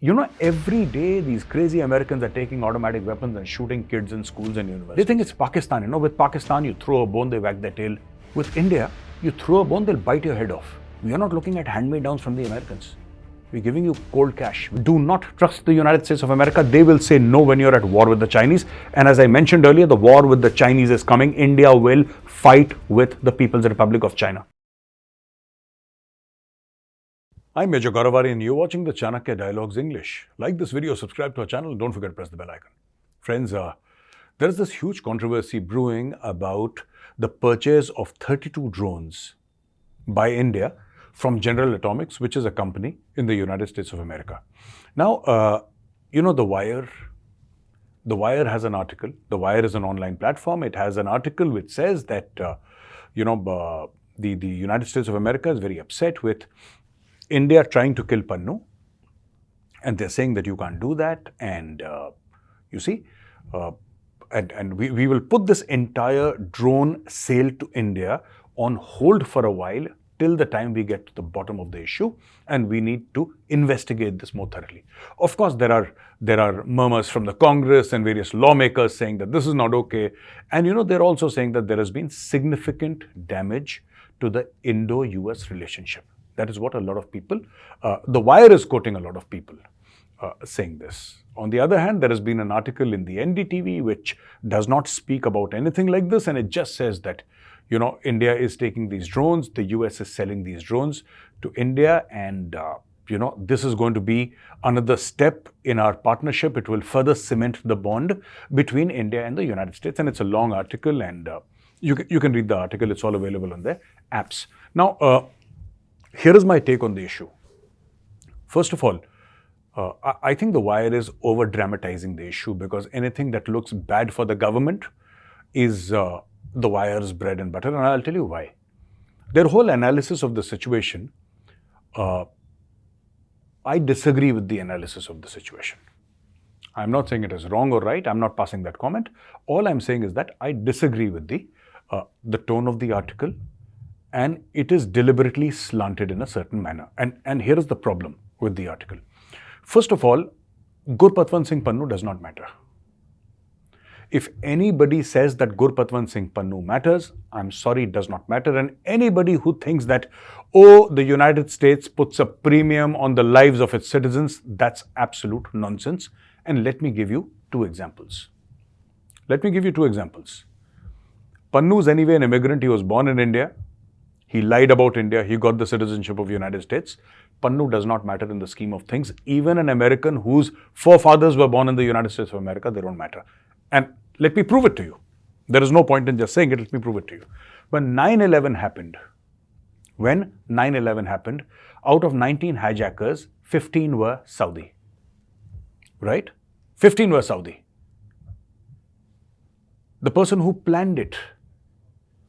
Every day these crazy Americans are taking automatic weapons and shooting kids in schools and universities. They think it's Pakistan. With Pakistan, you throw a bone, they wag their tail. With India, you throw a bone, they'll bite your head off. We are not looking at hand-me-downs from the Americans. We're giving you cold cash. Do not trust the United States of America. They will say no when you're at war with the Chinese. And as I mentioned earlier, the war with the Chinese is coming. India will fight with the People's Republic of China. I'm Major Gaurav Arya and you're watching the Chanakya Dialogues English. Like this video, subscribe to our channel, and don't forget to press the bell icon. Friends, there is this huge controversy brewing about the purchase of 32 drones by India from General Atomics, which is a company in the United States of America. Now, The Wire. The Wire has an article. The Wire is an online platform. It has an article which says that, the United States of America is very upset with India trying to kill Pannu, and they're saying that you can't do that, and we will put this entire drone sale to India on hold for a while till the time we get to the bottom of the issue, and we need to investigate this more thoroughly. Of course, there are murmurs from the Congress and various lawmakers saying that this is not okay, and they're also saying that there has been significant damage to the Indo-US relationship. That is what a lot of people, The Wire is quoting a lot of people saying this. On the other hand, there has been an article in the NDTV which does not speak about anything like this, and it just says that, India is taking these drones, the US is selling these drones to India, and, this is going to be another step in our partnership. It will further cement the bond between India and the United States, and it's a long article, and you can read the article. It's all available on their apps. Now, here is my take on the issue. First of all, I think The Wire is over-dramatizing the issue, because anything that looks bad for the government is The Wire's bread and butter, and I'll tell you why. Their whole analysis of the situation, I disagree with the analysis of the situation. I'm not saying it is wrong or right. I'm not passing that comment. All I'm saying is that I disagree with the tone of the article, and it is deliberately slanted in a certain manner. And here is the problem with the article. First of all, Gurupatwant Singh Pannun does not matter. If anybody says that Gurupatwant Singh Pannun matters, I'm sorry, it does not matter. And anybody who thinks that, the United States puts a premium on the lives of its citizens, that's absolute nonsense. And let me give you two examples. Pannu is anyway an immigrant. He was born in India. He lied about India. He got the citizenship of the United States. Pannu does not matter in the scheme of things. Even an American whose forefathers were born in the United States of America, they don't matter. And let me prove it to you. There is no point in just saying it. Let me prove it to you. When 9/11 happened, out of 19 hijackers, 15 were Saudi. Right? 15 were Saudi. The person who planned it,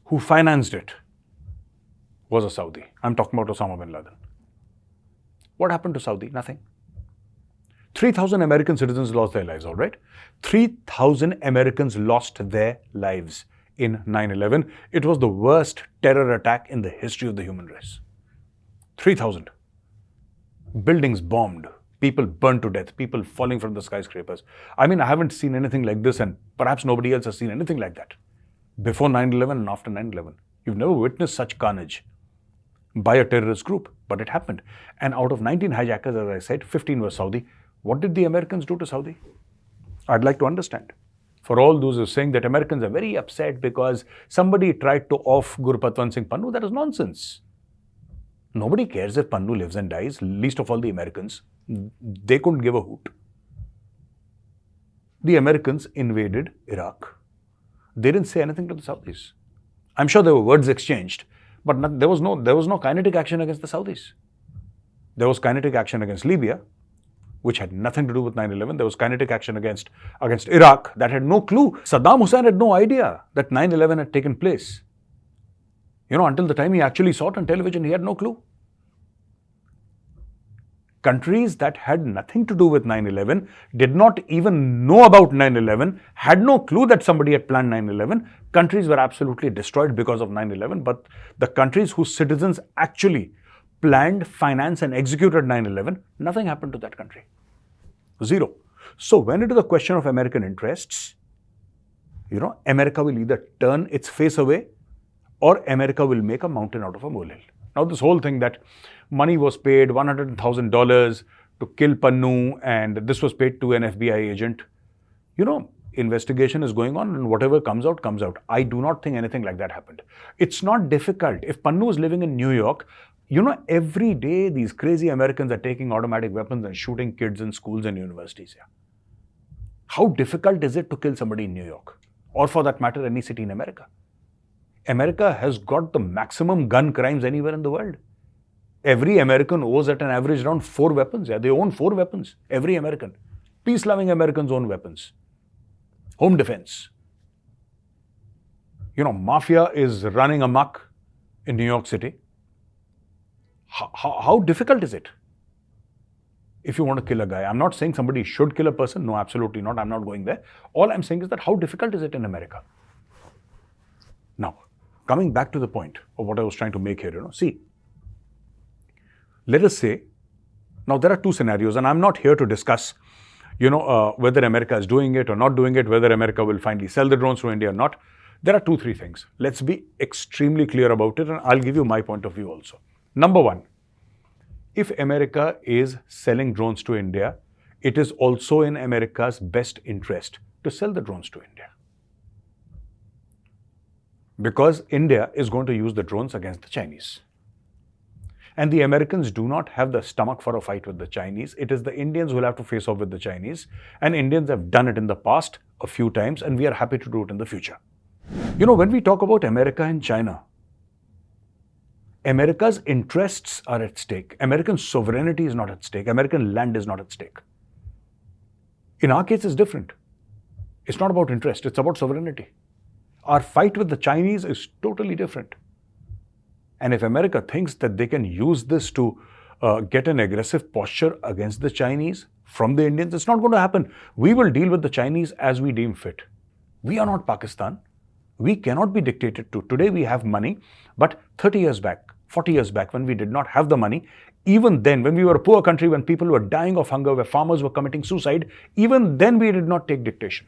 who financed it, was a Saudi. I'm talking about Osama bin Laden. What happened to Saudi? Nothing. 3,000 American citizens lost their lives, all right? 3,000 Americans lost their lives in 9/11. It was the worst terror attack in the history of the human race. 3,000. Buildings bombed. People burned to death. People falling from the skyscrapers. I haven't seen anything like this, and perhaps nobody else has seen anything like that. Before 9/11 and after 9/11. You've never witnessed such carnage by a terrorist group, but it happened. And out of 19 hijackers, as I said, 15 were Saudi. What did the Americans do to Saudi? I'd like to understand. For all those who are saying that Americans are very upset because somebody tried to off Gurupatwant Singh Pannun, that is nonsense. Nobody cares if Pannu lives and dies, least of all the Americans. They couldn't give a hoot. The Americans invaded Iraq. They didn't say anything to the Saudis. I'm sure there were words exchanged, but there was no kinetic action against the Saudis. There was kinetic action against Libya, which had nothing to do with 9/11. There was kinetic action against Iraq that had no clue. Saddam Hussein had no idea that 9/11 had taken place. Until the time he actually saw it on television, he had no clue. Countries that had nothing to do with 9/11, did not even know about 9/11, had no clue that somebody had planned 9/11. Countries were absolutely destroyed because of 9/11, but the countries whose citizens actually planned, financed and executed 9/11, nothing happened to that country. Zero. So when it is a question of American interests, America will either turn its face away or America will make a mountain out of a molehill. Now, this whole thing that money was paid, $100,000 to kill Pannu, and this was paid to an FBI agent, investigation is going on, and whatever comes out, comes out. I do not think anything like that happened. It's not difficult. If Pannu is living in New York, every day these crazy Americans are taking automatic weapons and shooting kids in schools and universities. Yeah. How difficult is it to kill somebody in New York? Or for that matter, any city in America? America has got the maximum gun crimes anywhere in the world. Every American owns at an average around 4 weapons. Yeah, they own 4 weapons. Every American. Peace-loving Americans own weapons. Home defense. Mafia is running amok in New York City. How difficult is it? If you want to kill a guy, I'm not saying somebody should kill a person. No, absolutely not. I'm not going there. All I'm saying is that how difficult is it in America? Now, coming back to the point of what I was trying to make here, see, let us say, now there are 2 scenarios, and I'm not here to discuss, whether America is doing it or not doing it, whether America will finally sell the drones to India or not. There are 2-3 things. Let's be extremely clear about it, and I'll give you my point of view also. Number 1, if America is selling drones to India, it is also in America's best interest to sell the drones to India. Because India is going to use the drones against the Chinese. And the Americans do not have the stomach for a fight with the Chinese. It is the Indians who will have to face off with the Chinese. And Indians have done it in the past a few times, and we are happy to do it in the future. When we talk about America and China, America's interests are at stake. American sovereignty is not at stake. American land is not at stake. In our case, it's different. It's not about interest. It's about sovereignty. Our fight with the Chinese is totally different. And if America thinks that they can use this to get an aggressive posture against the Chinese from the Indians, it's not going to happen. We will deal with the Chinese as we deem fit. We are not Pakistan. We cannot be dictated to. Today we have money, but 30 years back, 40 years back, when we did not have the money, even then, when we were a poor country, when people were dying of hunger, where farmers were committing suicide, even then we did not take dictation.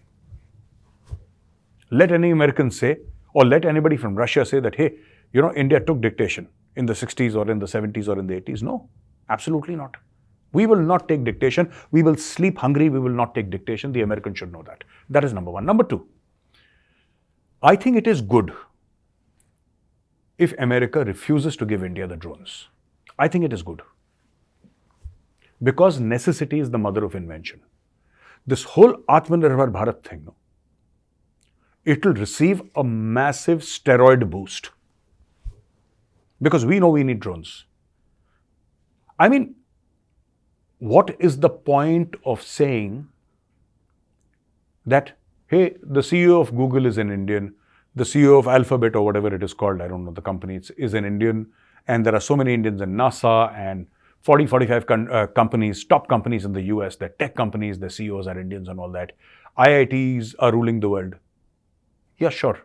Let any American say, or let anybody from Russia say that, hey, India took dictation in the 60s or in the 70s or in the 80s. No, absolutely not. We will not take dictation. We will sleep hungry. We will not take dictation. The Americans should know that. That is number 1. Number 2, I think it is good if America refuses to give India the drones. I think it is good. Because necessity is the mother of invention. This whole Atmanirbhar Bharat thing, it will receive a massive steroid boost. Because we know we need drones. I mean, what is the point of saying that, hey, the CEO of Google is an Indian, the CEO of Alphabet or whatever it is called, I don't know the company, is an Indian, and there are so many Indians in NASA and 45 companies, top companies in the US, they're tech companies, their CEOs are Indians and all that. IITs are ruling the world. Yeah, sure.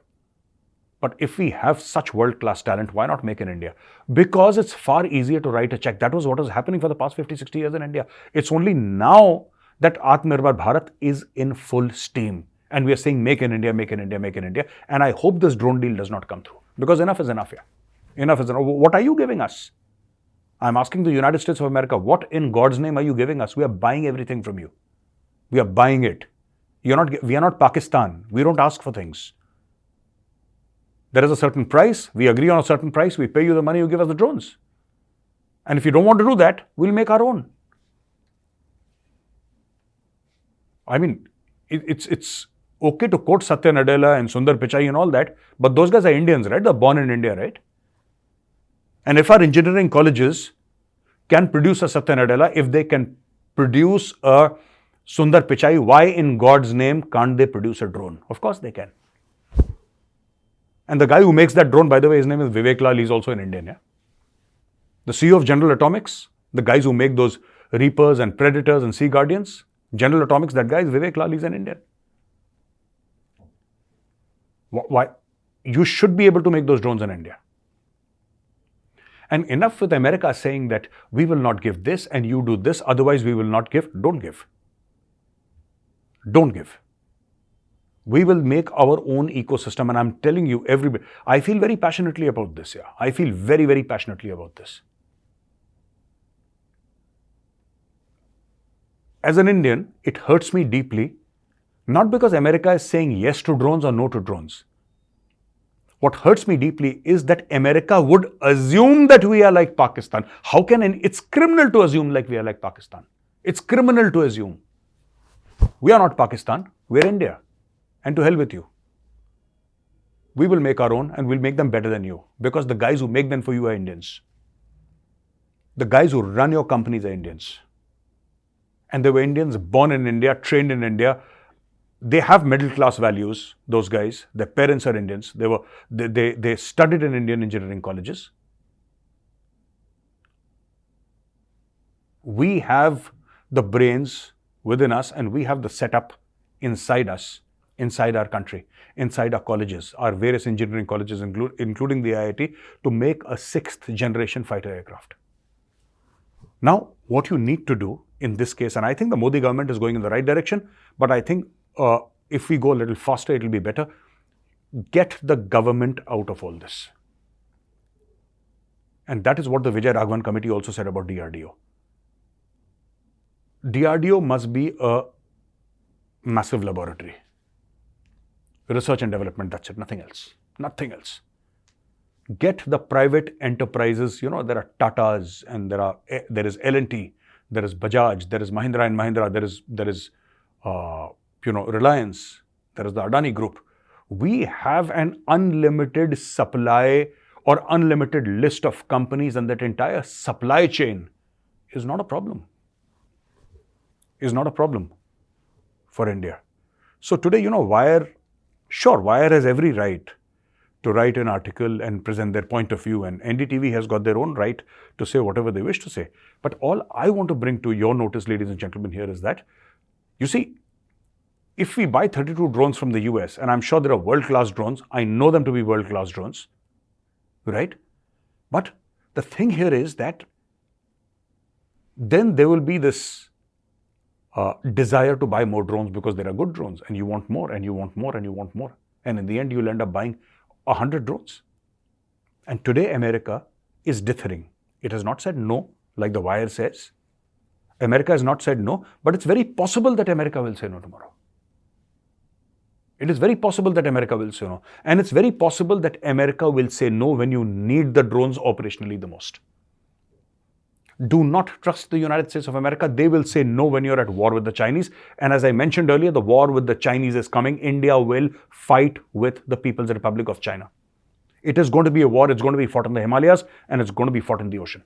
But if we have such world-class talent, why not make in India? Because it's far easier to write a check. That was what was happening for the past 50, 60 years in India. It's only now that Atmanirbhar Bharat is in full steam. And we are saying make in India, make in India, make in India. And I hope this drone deal does not come through. Because enough is enough, yeah. Enough is enough. What are you giving us? I'm asking the United States of America, what in God's name are you giving us? We are buying everything from you. We are buying it. We are not Pakistan. We don't ask for things. There is a certain price. We agree on a certain price. We pay you the money. You give us the drones. And if you don't want to do that, we'll make our own. I mean, it's okay to quote Satya Nadella and Sundar Pichai and all that, but those guys are Indians, right? They're born in India, right? And if our engineering colleges can produce a Satya Nadella, if they can produce a Sundar Pichai, why in God's name can't they produce a drone? Of course they can. And the guy who makes that drone, by the way, his name is Vivek Lal, he's also an Indian, yeah? The CEO of General Atomics, the guys who make those Reapers and Predators and Sea Guardians, General Atomics, that guy is Vivek Lal, he's an Indian. Why? You should be able to make those drones in India. And enough with America saying that we will not give this and you do this, otherwise we will not give, don't give. Don't give. We will make our own ecosystem, and I'm telling you, everybody, I feel very passionately about this. Yeah, I feel very, very passionately about this. As an Indian, it hurts me deeply, not because America is saying yes to drones or no to drones. What hurts me deeply is that America would assume that we are like Pakistan. How can it's criminal to assume like we are like Pakistan. It's criminal to assume. We are not Pakistan, we're India. And to hell with you. We will make our own and we'll make them better than you. Because the guys who make them for you are Indians. The guys who run your companies are Indians. And they were Indians born in India, trained in India. They have middle class values, those guys. Their parents are Indians. They studied in Indian engineering colleges. We have the brains within us and we have the setup inside us, inside our country, inside our colleges, our various engineering colleges, including the IIT, to make a 6th generation fighter aircraft. Now, what you need to do in this case, and I think the Modi government is going in the right direction, but I think if we go a little faster, it will be better. Get the government out of all this. And that is what the Vijay Raghavan committee also said about DRDO. DRDO must be a massive laboratory. Research and development, that's it, nothing else. Nothing else. Get the private enterprises, there are Tatas and there is L&T, there is Bajaj, there is Mahindra and Mahindra, there is Reliance, there is the Adani Group. We have an unlimited supply or unlimited list of companies, and that entire supply chain is not a problem. Is not a problem for India. So today, Wire has every right to write an article and present their point of view, and NDTV has got their own right to say whatever they wish to say. But all I want to bring to your notice, ladies and gentlemen, here is that, you see, if we buy 32 drones from the US, and I'm sure there are world-class drones, I know them to be world-class drones, right? But the thing here is that then there will be this desire to buy more drones because there are good drones, and you want more, and you want more, and you want more. And in the end, you'll end up buying 100 drones. And today, America is dithering. It has not said no, like the Wire says. America has not said no, but it's very possible that America will say no tomorrow. It is very possible that America will say no. And it's very possible that America will say no when you need the drones operationally the most. Do not trust the United States of America. They will say no when you're at war with the Chinese. And as I mentioned earlier, the war with the Chinese is coming. India will fight with the People's Republic of China. It is going to be a war. It's going to be fought in the Himalayas, and it's going to be fought in the ocean.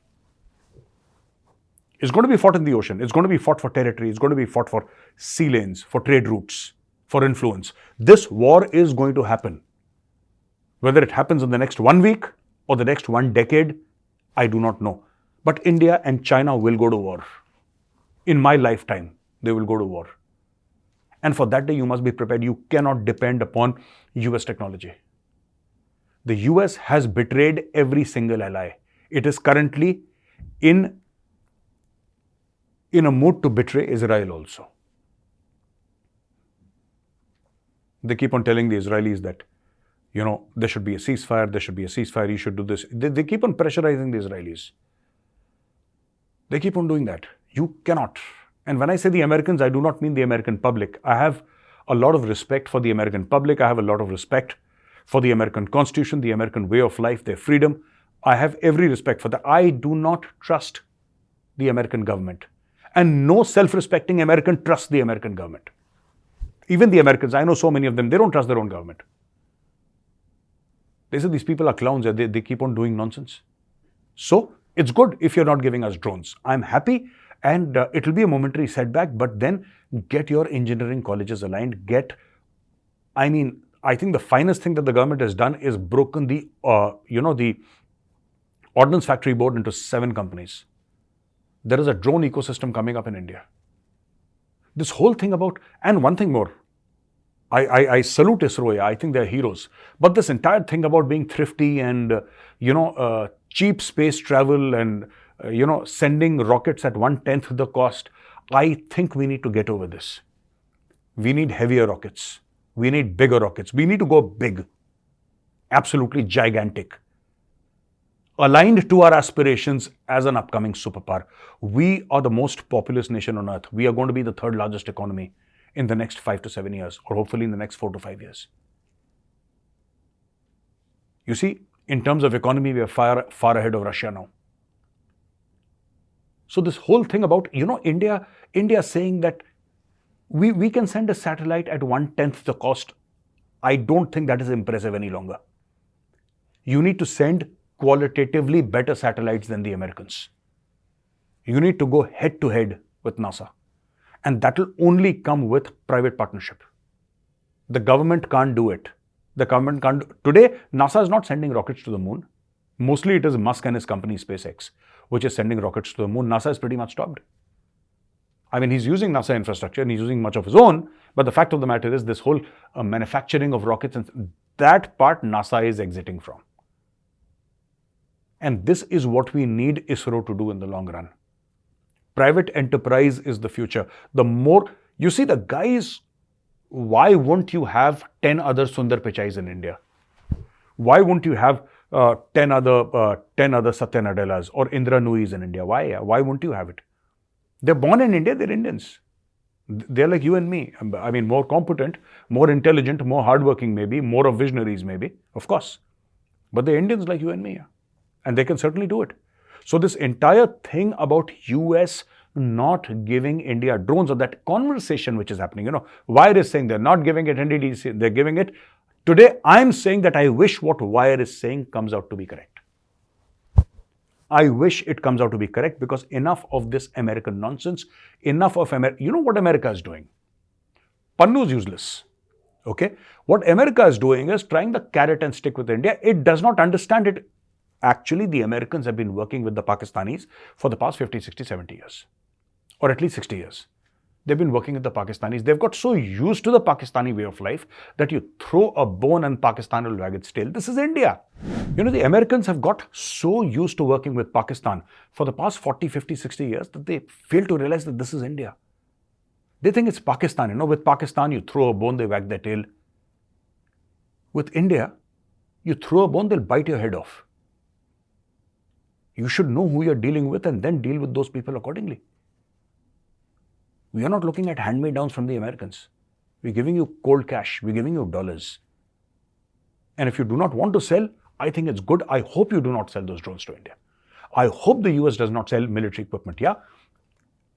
It's going to be fought in the ocean. It's going to be fought for territory. It's going to be fought for sea lanes, for trade routes, for influence. This war is going to happen. Whether it happens in the next 1 week or the next 1 decade, I do not know. But India and China will go to war. In my lifetime, they will go to war. And for that day, you must be prepared. You cannot depend upon US technology. The US has betrayed every single ally. It is currently in a mood to betray Israel also. They keep on telling the Israelis that, there should be a ceasefire, there should be a ceasefire, you should do this. They keep on pressurizing the Israelis. They keep on doing that. You cannot. And when I say the Americans, I do not mean the American public. I have a lot of respect for the American public. I have a lot of respect for the American Constitution, the American way of life, their freedom. I have every respect for that. I do not trust the American government. And no self-respecting American trusts the American government. Even the Americans, I know so many of them, they don't trust their own government. They say these people are clowns. They keep on doing nonsense. So, it's good if you're not giving us drones. I'm happy, and it will be a momentary setback, but then get your engineering colleges aligned. I think the finest thing that the government has done is broken the Ordnance Factory Board into 7 companies. There is a drone ecosystem coming up in India. This whole thing about, and one thing more, I salute ISRO, I think they're heroes. But this entire thing about being thrifty and, cheap space travel and, sending rockets at 1/10 the cost, I think we need to get over this. We need heavier rockets. We need bigger rockets. We need to go big. Absolutely gigantic. Aligned to our aspirations as an upcoming superpower. We are the most populous nation on earth. We are going to be the third largest economy in the next 5 to 7 years, or hopefully in the next 4 to 5 years. You see, in terms of economy, we are far ahead of Russia now. So this whole thing about, India saying that we can send a satellite at 1/10 the cost. I don't think that is impressive any longer. You need to send qualitatively better satellites than the Americans. You need to go head to head with NASA. And that will only come with private partnership. The government can't do it. The government can't. Today, NASA is not sending rockets to the moon. Mostly it is Musk and his company SpaceX, which is sending rockets to the moon. NASA is pretty much stopped. I mean, he's using NASA infrastructure and he's using much of his own. But the fact of the matter is this whole manufacturing of rockets, and that part NASA is exiting from. And this is what we need ISRO to do in the long run. Private enterprise is the future. The more, you see the guys, why won't you have 10 other Sundar Pichais in India? Why won't you have 10 other Satya Nadellas or Indra Nuis in India? Why won't you have it? They're born in India, they're Indians. They're like you and me. I mean, more competent, more intelligent, more hardworking maybe, more of visionaries maybe, of course. But they're Indians like you and me. And they can certainly do it. So this entire thing about US not giving India drones, or that conversation which is happening, Wire is saying they're not giving it, NDTV, they're giving it. Today, I'm saying that I wish what Wire is saying comes out to be correct. I wish it comes out to be correct, because enough of this American nonsense, enough of America. You know what America is doing? Pannu is useless. Okay? What America is doing is trying the carrot and stick with India. It does not understand it. Actually, the Americans have been working with the Pakistanis for the past 50, 60, 70 years. Or at least 60 years. They've been working with the Pakistanis. They've got so used to the Pakistani way of life that you throw a bone and Pakistan will wag its tail. This is India. The Americans have got so used to working with Pakistan for the past 40, 50, 60 years that they fail to realize that this is India. They think it's Pakistan. With Pakistan, you throw a bone, they wag their tail. With India, you throw a bone, they'll bite your head off. You should know who you're dealing with and then deal with those people accordingly. We are not looking at hand-me-downs from the Americans. We're giving you cold cash. We're giving you dollars. And if you do not want to sell, I think it's good. I hope you do not sell those drones to India. I hope the US does not sell military equipment. Yeah.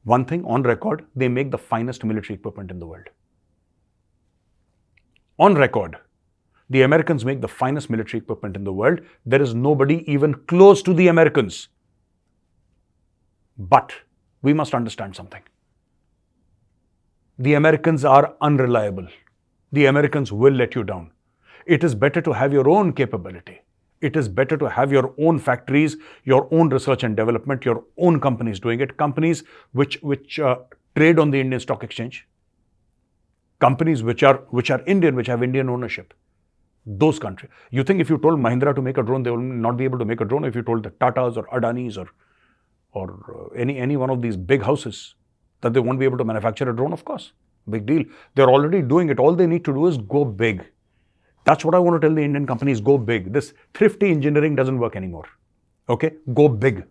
One thing on record, they make the finest military equipment in the world. On record, the Americans make the finest military equipment in the world. There is nobody even close to the Americans. But we must understand something. The Americans are unreliable. The Americans will let you down. It is better to have your own capability. It is better to have your own factories, your own research and development, your own companies doing it. Companies which trade on the Indian Stock Exchange. Companies which are Indian, which have Indian ownership. Those countries. You think if you told Mahindra to make a drone, they will not be able to make a drone? If you told the Tatas or Adanis or any one of these big houses that they won't be able to manufacture a drone? Of course. Big deal. They're already doing it. All they need to do is go big. That's what I want to tell the Indian companies. Go big. This thrifty engineering doesn't work anymore. Okay? Go big.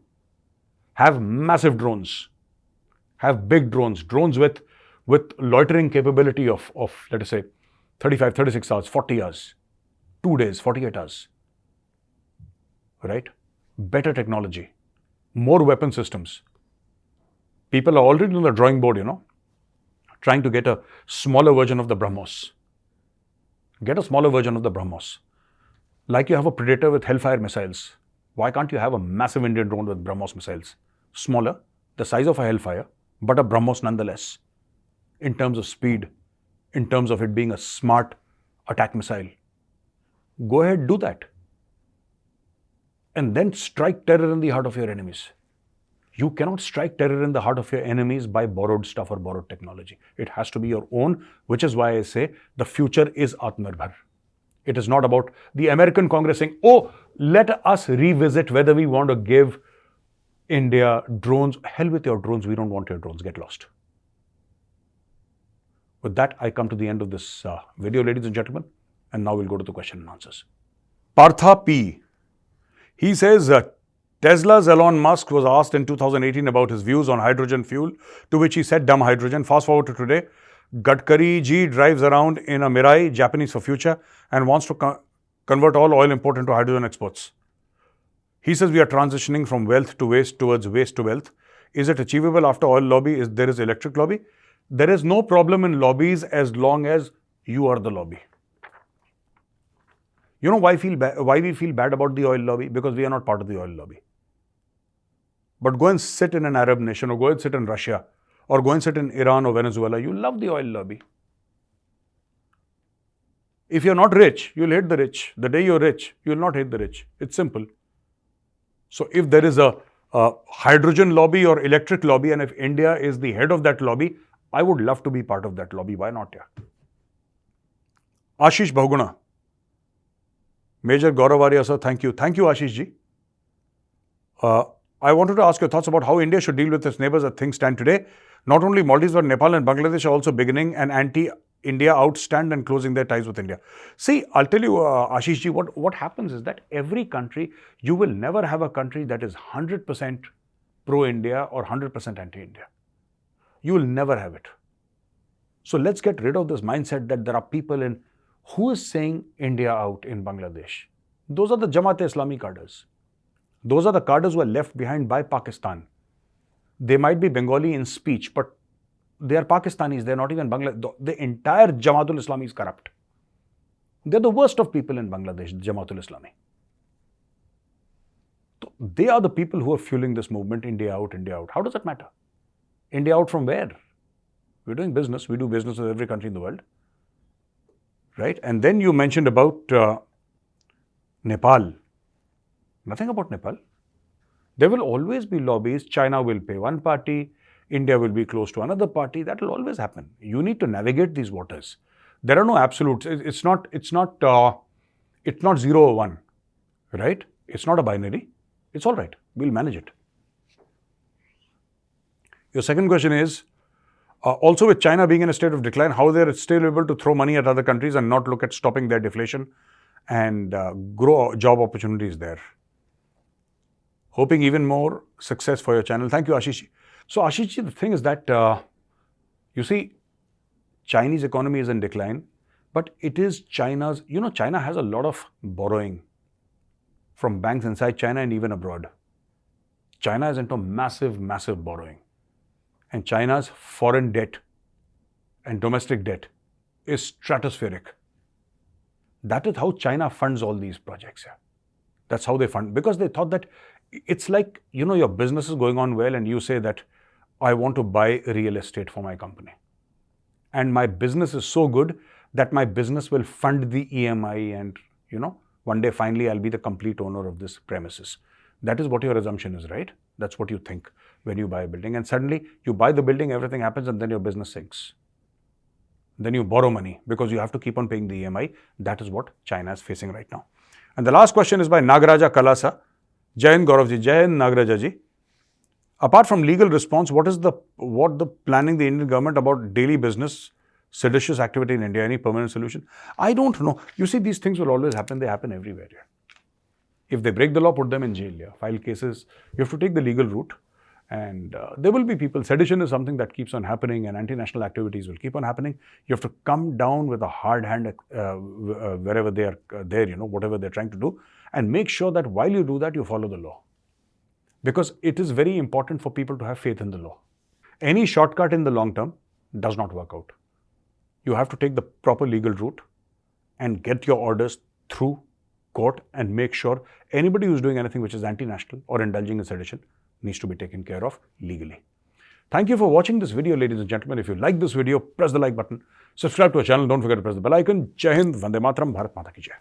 Have massive drones. Have big drones. Drones with loitering capability of let us say, 35, 36 hours, 40 hours. 2 days, 48 hours. Right? Better technology. More weapon systems. People are already on the drawing board, trying to get a smaller version of the BrahMos. Get a smaller version of the BrahMos. Like you have a Predator with Hellfire missiles. Why can't you have a massive Indian drone with BrahMos missiles? Smaller, the size of a Hellfire, but a BrahMos nonetheless. In terms of speed, in terms of it being a smart attack missile. Go ahead, do that. And then strike terror in the heart of your enemies. You cannot strike terror in the heart of your enemies by borrowed stuff or borrowed technology. It has to be your own, which is why I say the future is Atmanirbhar. It is not about the American Congress saying, oh, let us revisit whether we want to give India drones. Hell with your drones. We don't want your drones. Get lost. With that, I come to the end of this video, ladies and gentlemen, and now we'll go to the question and answers. Partha P. He says, Tesla's Elon Musk was asked in 2018 about his views on hydrogen fuel, to which he said dumb hydrogen. Fast forward to today, Gadkari ji drives around in a Mirai, Japanese for future, and wants to convert all oil import into hydrogen exports. He says we are transitioning from wealth to waste towards waste to wealth. Is it achievable after oil lobby? There is electric lobby? There is no problem in lobbies as long as you are the lobby. You know why we feel bad about the oil lobby? Because we are not part of the oil lobby. But go and sit in an Arab nation, or go and sit in Russia, or go and sit in Iran or Venezuela. You love the oil lobby. If you're not rich, you'll hate the rich. The day you're rich, you'll not hate the rich. It's simple. So if there is a hydrogen lobby or electric lobby, and if India is the head of that lobby, I would love to be part of that lobby. Why not? Yeah. Ashish Bahuguna. Major Gaurav Arya, sir, thank you. Thank you, Ashish ji. I wanted to ask your thoughts about how India should deal with its neighbors as things stand today. Not only Maldives, but Nepal and Bangladesh are also beginning an anti-India outstand and closing their ties with India. See, I'll tell you, Ashish ji, what happens is that every country, you will never have a country that is 100% pro-India or 100% anti-India. You will never have it. So let's get rid of this mindset that there are people in who is saying India out in Bangladesh. Those are the Jamaat-e-Islami cadres. Those are the cadres who are left behind by Pakistan. They might be Bengali in speech, but they are Pakistanis. They are not even Bangladesh. The entire Jamaatul-Islami is corrupt. They are the worst of people in Bangladesh, Jamaatul-Islami. So they are the people who are fueling this movement, India out, India out. How does that matter? India out from where? We're doing business. We do business with every country in the world. Right? And then you mentioned about Nepal. Nothing about Nepal. There will always be lobbies. China will pay one party. India will be close to another party. That will always happen. You need to navigate these waters. There are no absolutes. It's not 0 or 1. Right? It's not a binary. It's all right. We'll manage it. Your second question is, also with China being in a state of decline, how they're still able to throw money at other countries and not look at stopping their deflation and grow job opportunities there. Hoping even more success for your channel. Thank you, Ashish. So Ashish, the thing is that, you see, Chinese economy is in decline, but it is China's, China has a lot of borrowing from banks inside China and even abroad. China is into massive, massive borrowing. And China's foreign debt and domestic debt is stratospheric. That is how China funds all these projects. Yeah. That's how they fund. Because they thought that it's like, your business is going on well and you say that I want to buy real estate for my company. And my business is so good that my business will fund the EMI and, one day finally I'll be the complete owner of this premises. That is what your assumption is, right? That's what you think when you buy a building. And suddenly you buy the building, everything happens, and then your business sinks. Then you borrow money because you have to keep on paying the EMI. That is what China is facing right now. And the last question is by Nagaraja Kalasa. Jai Hind Gaurav ji. Jai Hind Nagaraja ji. Apart from legal response, what the planning the Indian government about daily business, seditious activity in India? Any permanent solution? I don't know. You see, these things will always happen. They happen everywhere. Yeah. If they break the law, put them in jail. Yeah. File cases. You have to take the legal route. And there will be people. Sedition is something that keeps on happening, and anti-national activities will keep on happening. You have to come down with a hard hand wherever they are there, whatever they're trying to do, and make sure that while you do that, you follow the law. Because it is very important for people to have faith in the law. Any shortcut in the long term does not work out. You have to take the proper legal route and get your orders through court and make sure anybody who's doing anything which is anti-national or indulging in sedition needs to be taken care of legally. Thank you for watching this video, ladies and gentlemen. If you like this video, press the like button. Subscribe to our channel. Don't forget to press the bell icon. Jai Hind, Vande Mataram, Bharat Mata Ki Jai.